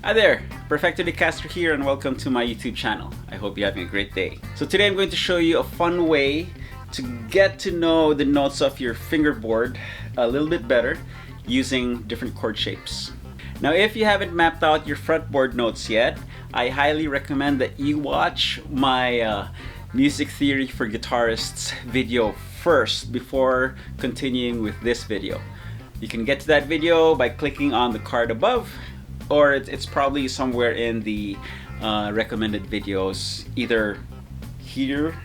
Hi there, Perfecto Castro here and welcome to my YouTube channel. I hope you're having a great day. So today I'm going to show you a fun way to get to know the notes of your fingerboard a little bit better using different chord shapes. Now if you haven't mapped out your fretboard notes yet, I highly recommend that you watch my Music Theory for Guitarists video first before continuing with this video. You can get to that video by clicking on the card above, or it's probably somewhere in the recommended videos, either here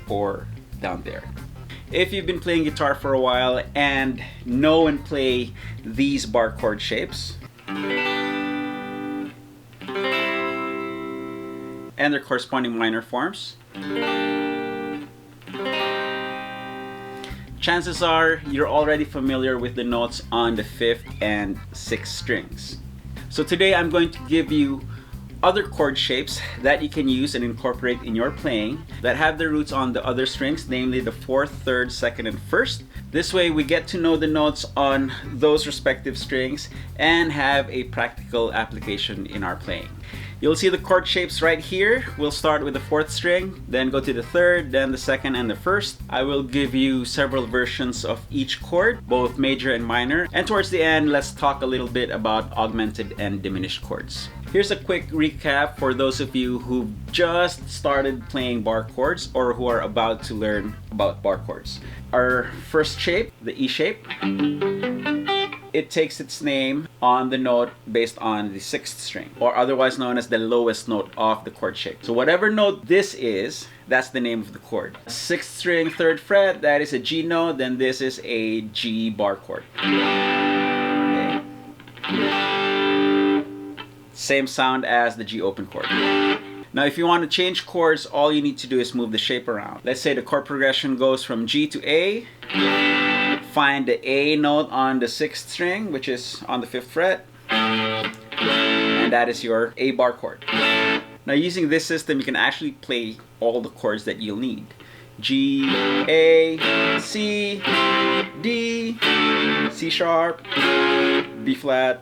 or down there. If you've been playing guitar for a while and know and play these bar chord shapes and their corresponding minor forms, chances are you're already familiar with the notes on the 5th and 6th strings. So today I'm going to give you other chord shapes that you can use and incorporate in your playing that have their roots on the other strings, namely the 4th, 3rd, 2nd, and 1st. This way we get to know the notes on those respective strings and have a practical application in our playing. You'll see the chord shapes right here. We'll start with the 4th string, then go to the 3rd, then the 2nd and the 1st. I will give you several versions of each chord, both major and minor. And towards the end, let's talk a little bit about augmented and diminished chords. Here's a quick recap for those of you who've just started playing bar chords or who are about to learn about bar chords. Our first shape, the E shape, it takes its name on the note based on the 6th string, or otherwise known as the lowest note of the chord shape. So whatever note this is, that's the name of the chord. 6th string, 3rd fret, that is a G note, then this is a G bar chord. Okay. Same sound as the G open chord. Now if you want to change chords, all you need to do is move the shape around. Let's say the chord progression goes from G to A. Find the A note on the 6th string, which is on the 5th fret, and that is your A bar chord. Now using this system, you can actually play all the chords that you'll need. G, A, C, D, C sharp, B flat,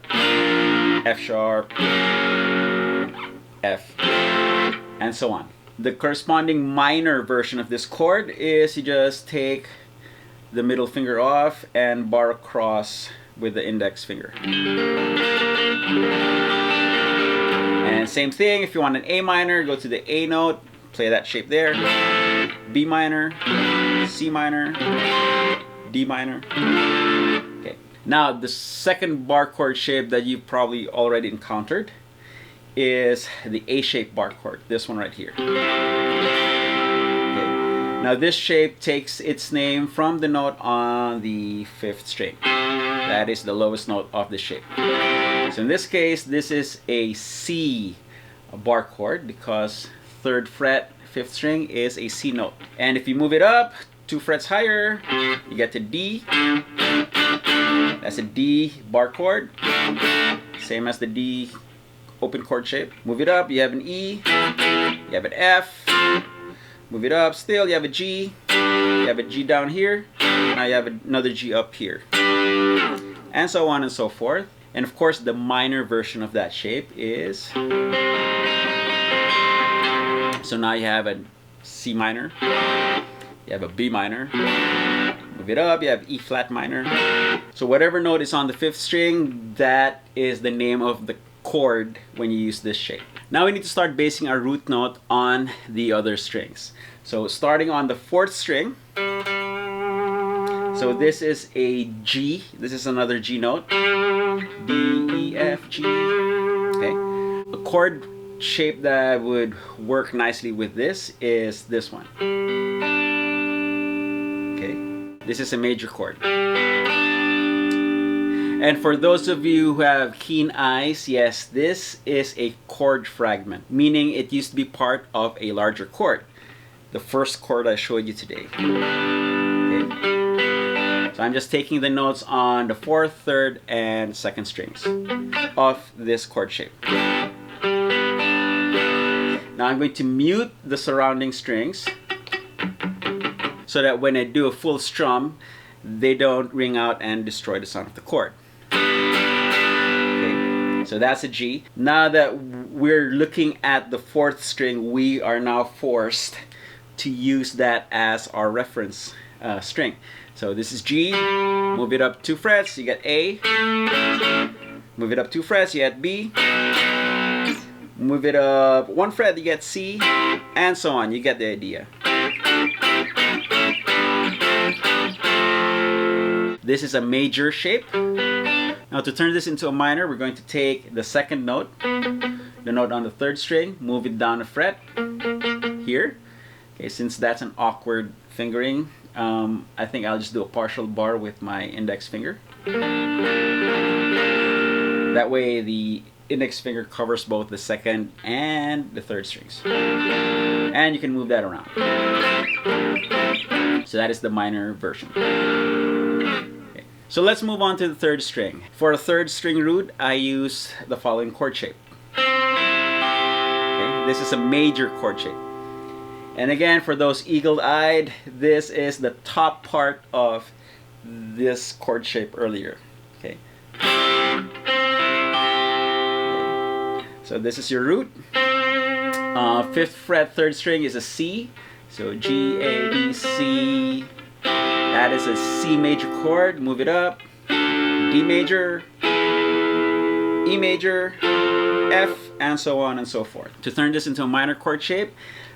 F sharp, F, and so on. The corresponding minor version of this chord is you just take the middle finger off and bar across with the index finger. And same thing, if you want an A minor, go to the A note, play that shape there. B minor, C minor, D minor. Okay. Now the second bar chord shape that you've probably already encountered is the A-shaped bar chord, this one right here. Now this shape takes its name from the note on the 5th string. That is the lowest note of the shape. So in this case, this is a C bar chord because 3rd fret, 5th string is a C note. And if you move it up 2 frets higher, you get to D. That's a D bar chord. Same as the D open chord shape. Move it up, you have an E, you have an F. Move it up, still you have a G, you have a G down here, now you have another G up here, and so on and so forth. And of course the minor version of that shape is, so now you have a C minor, you have a B minor, move it up, you have E flat minor. So whatever note is on the 5th string, that is the name of the chord when you use this shape. Now we need to start basing our root note on the other strings. So starting on the 4th string, so this is a G, this is another G note, D, E, F, G. Okay. A chord shape that would work nicely with this is this one. Okay. This is a major chord. And for those of you who have keen eyes, yes, this is a chord fragment, meaning it used to be part of a larger chord. The first chord I showed you today. Okay. So I'm just taking the notes on the 4th, 3rd, and 2nd strings of this chord shape. Now I'm going to mute the surrounding strings so that when I do a full strum, they don't ring out and destroy the sound of the chord. Okay. So that's a G. Now that we're looking at the 4th string, we are now forced to use that as our reference string. So this is G, move it up 2 frets, you get A. Move it up 2 frets, you get B. Move it up 1 fret, you get C, and so on. You get the idea. This is a major shape. Now to turn this into a minor, we're going to take the 2nd note, the note on the 3rd string, move it down a fret here. Okay, since that's an awkward fingering, I think I'll just do a partial bar with my index finger. That way the index finger covers both the 2nd and the 3rd strings. And you can move that around. So that is the minor version. Okay. So let's move on to the 3rd string. For a 3rd string root, I use the following chord shape. Okay. This is a major chord shape. And again, for those eagle-eyed, this is the top part of this chord shape earlier. Okay. So this is your root. 5th fret, 3rd string is a C. So G, A, B, C. That is a C major chord. Move it up. D major, E major, F, and so on and so forth. To turn this into a minor chord shape,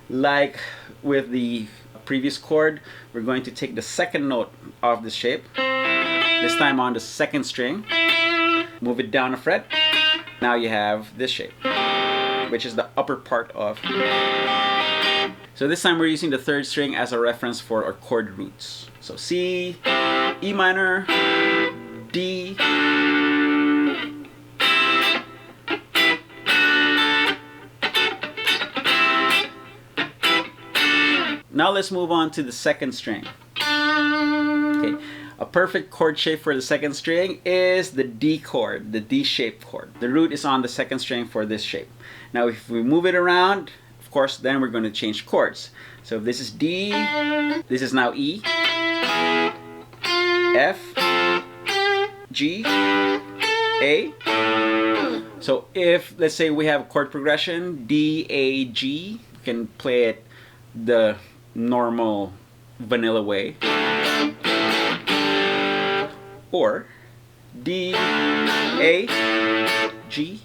like with the previous chord, we're going to take the 2nd note of this shape. This time on the 2nd string. Move it down a fret. Now you have this shape, which is the upper part of. So this time we're using the 3rd string as a reference for our chord roots. So C, E minor, D, now let's move on to the 2nd string. Okay. A perfect chord shape for the 2nd string is the D chord, the D-shaped chord. The root is on the 2nd string for this shape. Now if we move it around, of course, then we're going to change chords. So if this is D, this is now E, F, G, A. So if, let's say we have a chord progression, D, A, G, you can play it the normal vanilla way. Or D, A, G,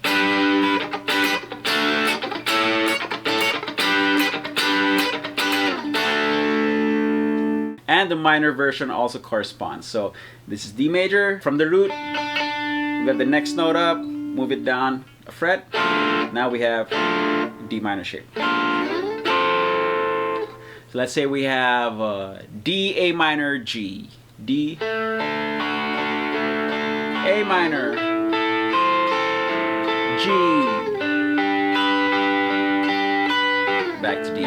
and the minor version also corresponds. So this is D major from the root. We got the next note up, move it down a fret. Now we have D minor shape. So let's say we have D, A minor, G, D, A minor, G, back to D.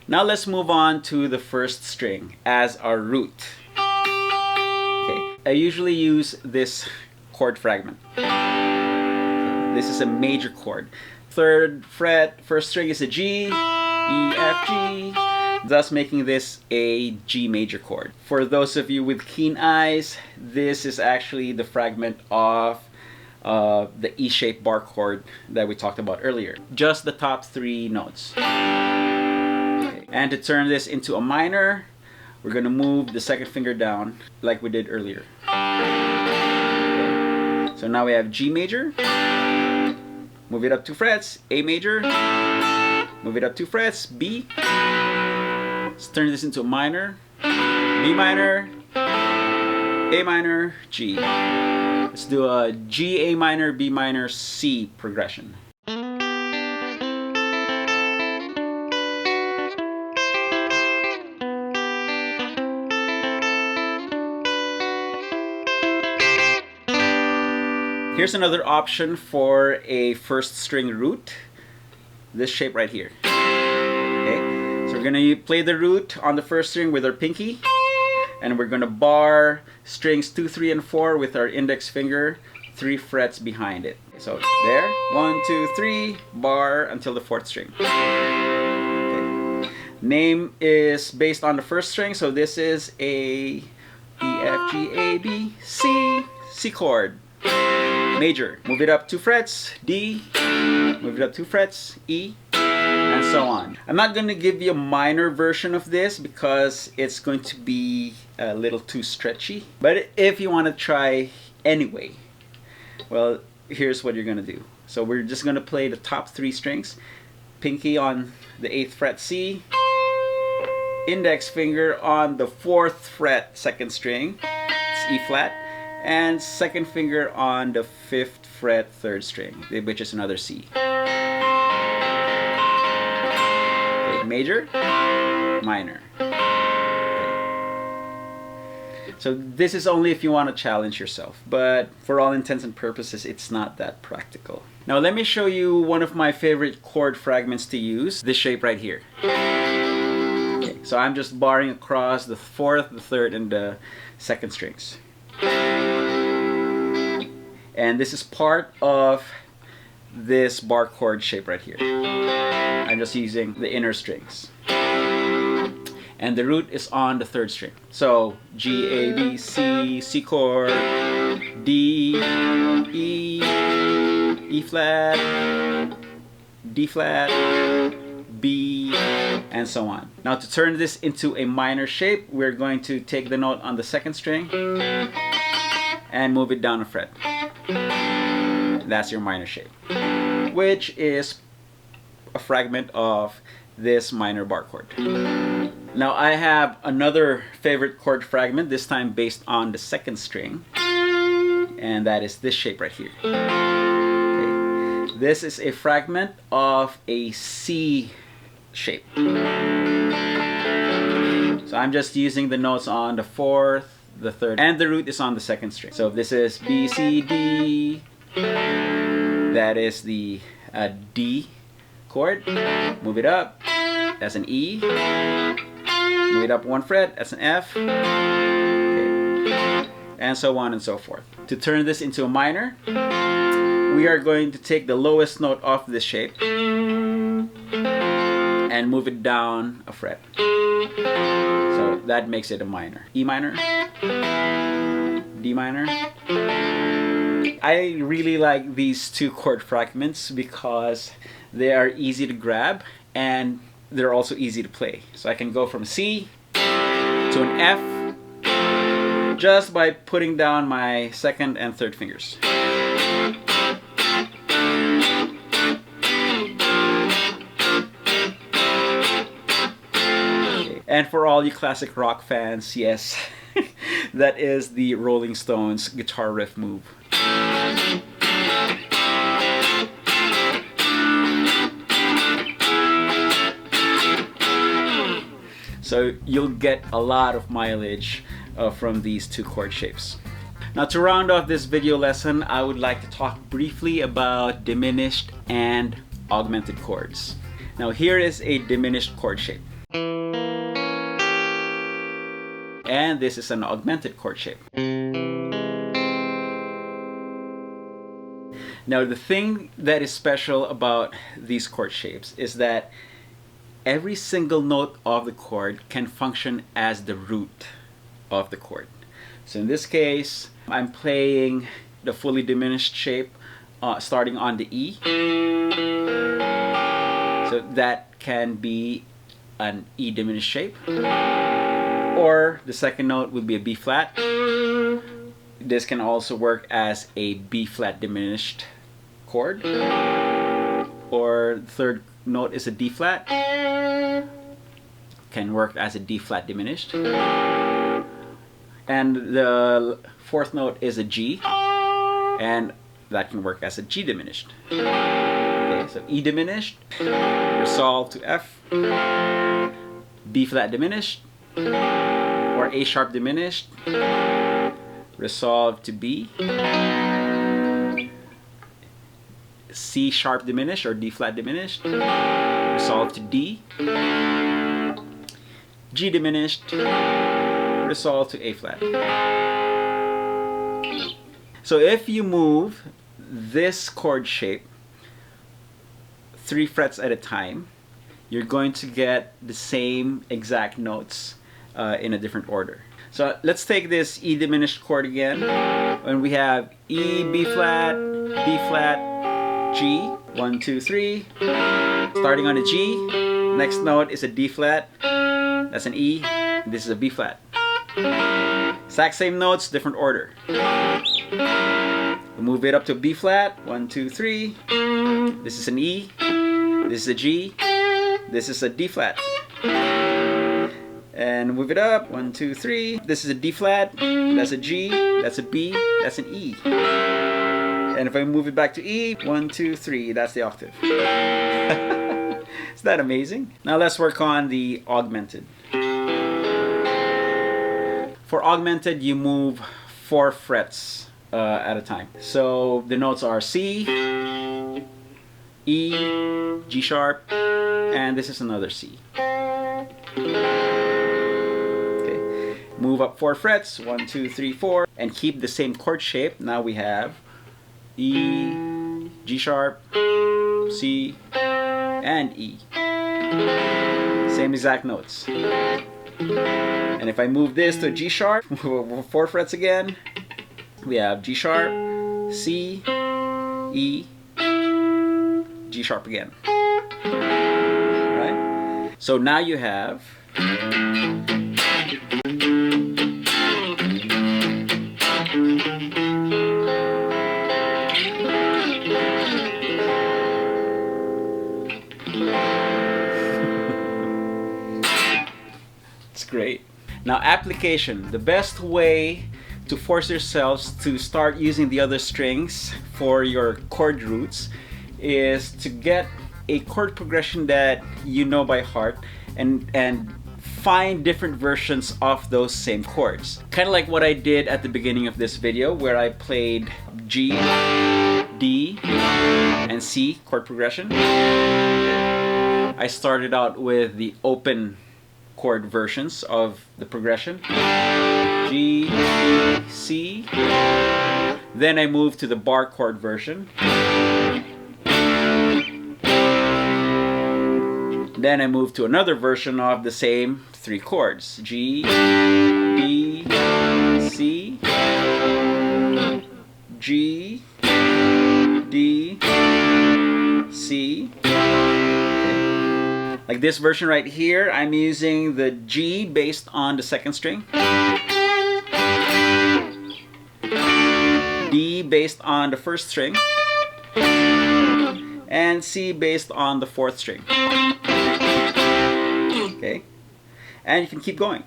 Now let's move on to the 1st string as our root. Okay. I usually use this chord fragment. This is a major chord. 3rd fret, 1st string is a G, E, F, G, thus making this a G major chord. For those of you with keen eyes, this is actually the fragment of the E-shaped bar chord that we talked about earlier. Just the top 3 notes. Okay. And to turn this into a minor, we're going to move the 2nd finger down like we did earlier. Okay. So now we have G major. Move it up 2 frets, A major. Move it up 2 frets, B. Let's turn this into a minor. B minor, A minor, G. Let's do a G, A minor, B minor, C progression. Here's another option for a 1st string root. This shape right here. Okay, so we're gonna play the root on the 1st string with our pinky, and we're gonna bar strings 2, 3, and 4 with our index finger 3 frets behind it. So there, 1, 2, 3, bar until the 4th string. Okay. Name is based on the 1st string, so this is A, E, F, G, A, B, C, C chord. Major, move it up 2 frets, D, move it up 2 frets, E, and so on. I'm not going to give you a minor version of this because it's going to be a little too stretchy. But if you want to try anyway, well, here's what you're going to do. So we're just going to play the top 3 strings. Pinky on the 8th fret C, index finger on the 4th fret 2nd string, it's E flat, and 2nd finger on the 5th fret 3rd string, which is another C. Okay, major, minor. Okay. So this is only if you want to challenge yourself, but for all intents and purposes, it's not that practical. Now let me show you one of my favorite chord fragments to use, this shape right here. Okay, so I'm just barring across the 4th, the 3rd, and the 2nd strings. And this is part of this bar chord shape right here. I'm just using the inner strings. And the root is on the 3rd string. So G, A, B, C, C chord, D, E, E flat, D flat, B, and so on. Now to turn this into a minor shape, we're going to take the note on the 2nd string and move it down a fret. That's your minor shape, which is a fragment of this minor bar chord. Now I have another favorite chord fragment, this time based on the 2nd string, and that is this shape right here. Okay. This is a fragment of a C shape. So I'm just using the notes on the 4th, the 3rd, and the root is on the 2nd string. So if this is B, C, D, that is the D chord. Move it up, that's an E. Move it up 1 fret, that's an F. Okay. And so on and so forth. To turn this into a minor, we are going to take the lowest note of this shape and move it down a fret. So that makes it a minor. E minor, D minor. I really like these 2 chord fragments because they are easy to grab and they're also easy to play. So I can go from C to an F just by putting down my 2nd and 3rd fingers. Okay. And for all you classic rock fans, yes, that is the Rolling Stones guitar riff move. So you'll get a lot of mileage from these 2 chord shapes. Now to round off this video lesson, I would like to talk briefly about diminished and augmented chords. Now here is a diminished chord shape. And this is an augmented chord shape. Now the thing that is special about these chord shapes is that every single note of the chord can function as the root of the chord. So in this case, I'm playing the fully diminished shape starting on the E. So that can be an E diminished shape. Or the 2nd note would be a B flat. This can also work as a B flat diminished chord. Or the 3rd note is a D flat. Can work as a D flat diminished. And the 4th note is a G, and that can work as a G diminished. Okay, so E diminished, resolve to F, B flat diminished, or A sharp diminished, resolve to B, C sharp diminished or D flat diminished, resolve to D, G diminished, resolve to A flat. So if you move this chord shape 3 frets at a time, you're going to get the same exact notes in a different order. So let's take this E diminished chord again, and we have E, B flat, G, 1, 2, 3, starting on a G. Next note is a D flat, that's an E, and this is a B flat. Exact same notes, different order. We'll move it up to B flat, 1, 2, 3, this is an E, this is a G, this is a D flat. And move it up, 1, 2, 3, this is a D flat, that's a G, that's a B, that's an E. And if I move it back to E, 1, 2, 3, that's the octave. Is that amazing? Now let's work on the augmented. For augmented, you move 4 frets at a time. So the notes are C, E, G sharp, and this is another C. Okay, move up 4 frets, 1, 2, 3, 4, and keep the same chord shape. Now we have E, G sharp, C, and E. Same exact notes. And if I move this to G sharp, 4 frets again, we have G sharp, C, E, G sharp again. Right? So now you have it's great. Now application, the best way to force yourselves to start using the other strings for your chord roots is to get a chord progression that you know by heart and find different versions of those same chords. Kind of like what I did at the beginning of this video, where I played G, D, and C chord progression. I started out with the open chord versions of the progression, G, C, then I moved to the bar chord version, then I moved to another version of the same 3 chords, G, D, C, G, D, C. Like this version right here, I'm using the G based on the 2nd string, D based on the 1st string, and C based on the 4th string. Okay, and you can keep going.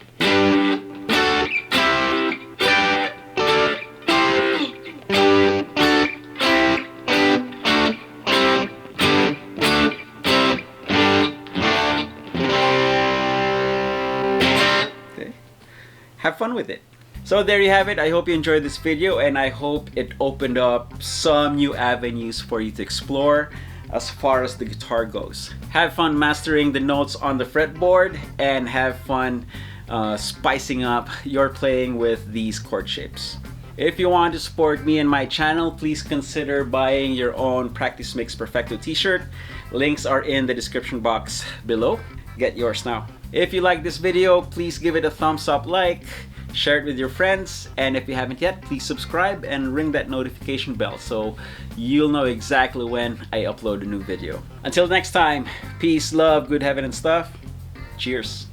Have fun with it. So there you have it. I hope you enjoyed this video, and I hope it opened up some new avenues for you to explore as far as the guitar goes. Have fun mastering the notes on the fretboard, and have fun spicing up your playing with these chord shapes. If you want to support me and my channel, please consider buying your own Practice Makes Perfecto t-shirt. Links are in the description box below. Get yours now. If you like this video, please give it a thumbs up, like, share it with your friends, and if you haven't yet, please subscribe and ring that notification bell so you'll know exactly when I upload a new video. Until next time, peace, love, good heaven and stuff. Cheers.